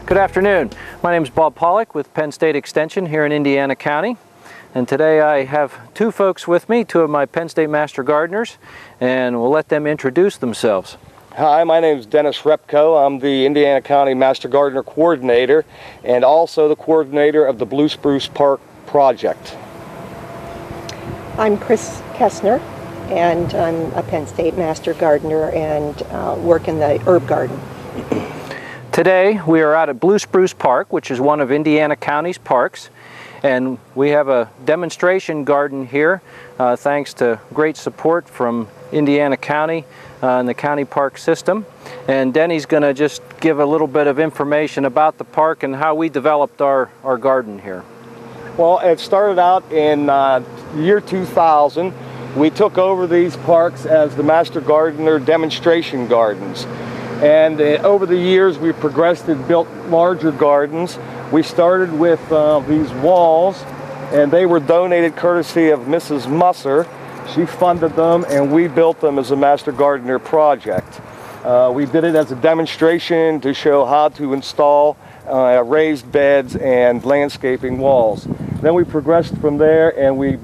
Good afternoon. My name is Bob Pollock with Penn State Extension here in Indiana County. And today I have two folks with me, two of my Penn State Master Gardeners, and we'll let them introduce themselves. Hi, my name is Dennis Repko. I'm the Indiana County Master Gardener Coordinator and also the coordinator of the Blue Spruce Park project. I'm Chris Kessner, and I'm a Penn State Master Gardener and work in the herb garden. Today we are out at Blue Spruce Park, which is one of Indiana County's parks, and we have a demonstration garden here thanks to great support from Indiana County and the county park system. And Denny's going to just give a little bit of information about the park and how we developed our garden here. Well, it started out in year 2000. We took over these parks as the Master Gardener demonstration gardens. And over the years, we progressed and built larger gardens. We started with these walls, and they were donated courtesy of Mrs. Musser. She funded them, and we built them as a Master Gardener project. We did it as a demonstration to show how to install raised beds and landscaping walls. Then we progressed from there, and we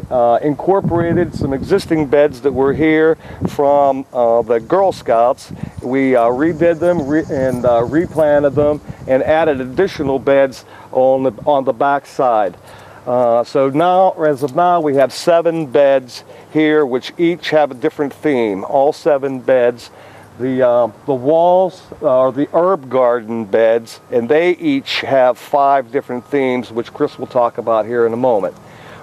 incorporated some existing beds that were here from the Girl Scouts. We redid them and replanted them and added additional beds on the back side. So now, as of now, we have 7 beds here, which each have a different theme. All 7 beds. The walls are the herb garden beds, and they each have 5 different themes, which Chris will talk about here in a moment.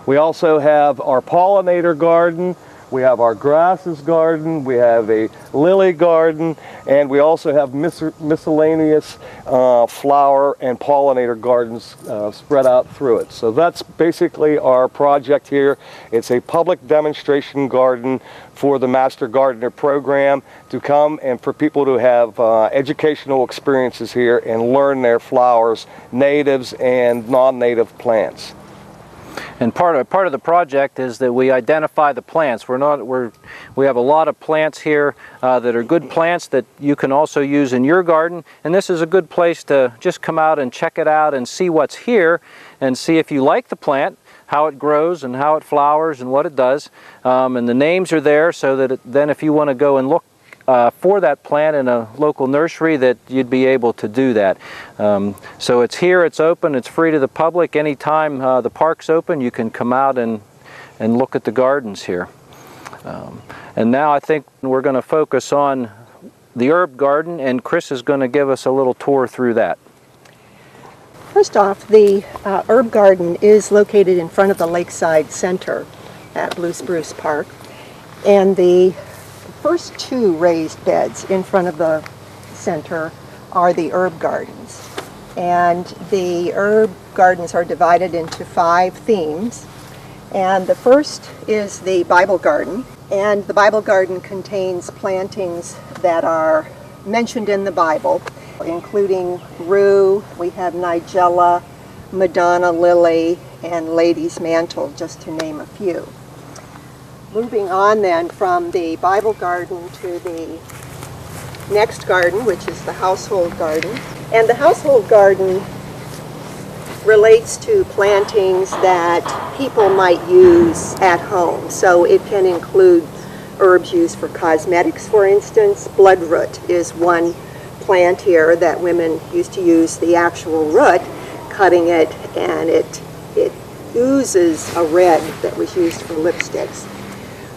We also have our pollinator garden, we have our grasses garden, we have a lily garden, and we also have miscellaneous flower and pollinator gardens spread out through it. So that's basically our project here. It's a public demonstration garden for the Master Gardener program to come and for people to have educational experiences here and learn their flowers, natives and non-native plants. And part of the project is that we identify the plants. We have a lot of plants here that are good plants that you can also use in your garden. And this is a good place to just come out and check it out and see what's here and see if you like the plant, how it grows and how it flowers and what it does. And the names are there so that then if you want to go and look for that plant in a local nursery, that you'd be able to do that. So it's here, it's open, it's free to the public. Anytime the park's open, you can come out and look at the gardens here. And now I think we're going to focus on the herb garden, and Chris is going to give us a little tour through that. First off, the herb garden is located in front of the Lakeside Center at Blue Spruce Park, and the first 2 raised beds in front of the center are the herb gardens. And the herb gardens are divided into 5 themes. And the first is the Bible garden. And the Bible garden contains plantings that are mentioned in the Bible, including rue, we have nigella, Madonna lily, and lady's mantle, just to name a few. Moving on then from the Bible garden to the next garden, which is the household garden. And the household garden relates to plantings that people might use at home. So it can include herbs used for cosmetics, for instance. Bloodroot is one plant here that women used to use the actual root, cutting it, and it oozes a red that was used for lipsticks.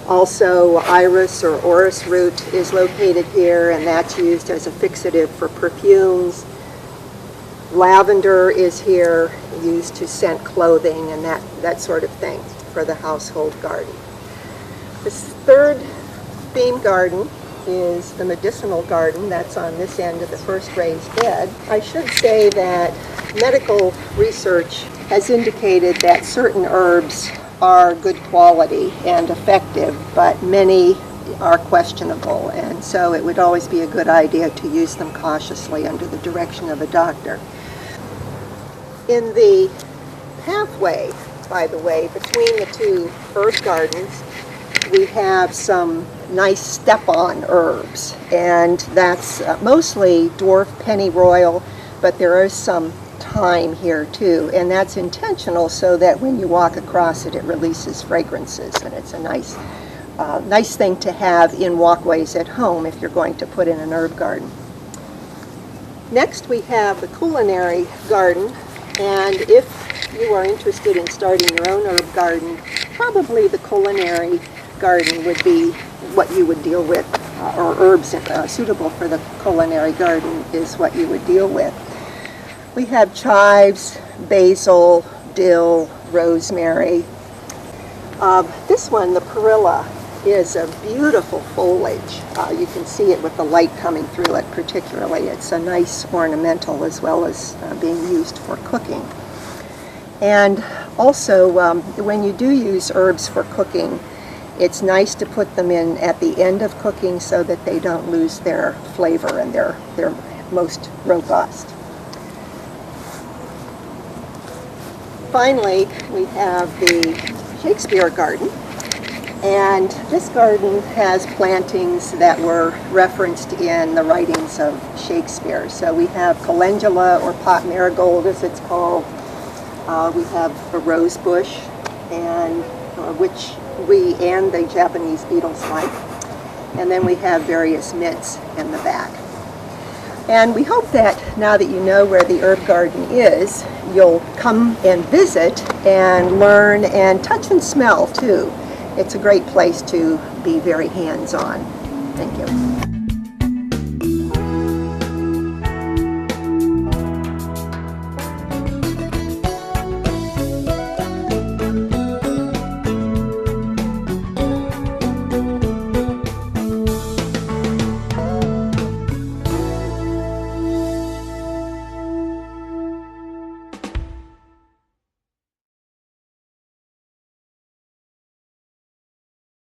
Also, iris or orris root is located here, and that's used as a fixative for perfumes. Lavender is here, used to scent clothing and that sort of thing for the household garden. This third theme garden is the medicinal garden. That's on this end of the first raised bed. I should say that medical research has indicated that certain herbs are good quality and effective, but many are questionable, and so it would always be a good idea to use them cautiously under the direction of a doctor. In the pathway, by the way, between the 2 herb gardens, we have some nice step-on herbs, and that's mostly dwarf pennyroyal, but there is some thyme here too, and that's intentional so that when you walk across it, it releases fragrances, and it's a nice thing to have in walkways at home if you're going to put in an herb garden. Next we have the culinary garden, and if you are interested in starting your own herb garden, probably the culinary garden would be what you would deal with, or herbs suitable for the culinary garden is what you would deal with. We have chives, basil, dill, rosemary. This one, the perilla, is a beautiful foliage. You can see it with the light coming through it particularly. It's a nice ornamental as well as being used for cooking. And also, when you do use herbs for cooking, it's nice to put them in at the end of cooking so that they don't lose their flavor and they're most robust. Finally, we have the Shakespeare garden. And this garden has plantings that were referenced in the writings of Shakespeare. So we have calendula, or pot marigold as it's called. We have a rose bush, and which we and the Japanese beetles like. And then we have various mints in the back. And we hope that now that you know where the herb garden is, you'll come and visit and learn and touch and smell too. It's a great place to be very hands-on. Thank you.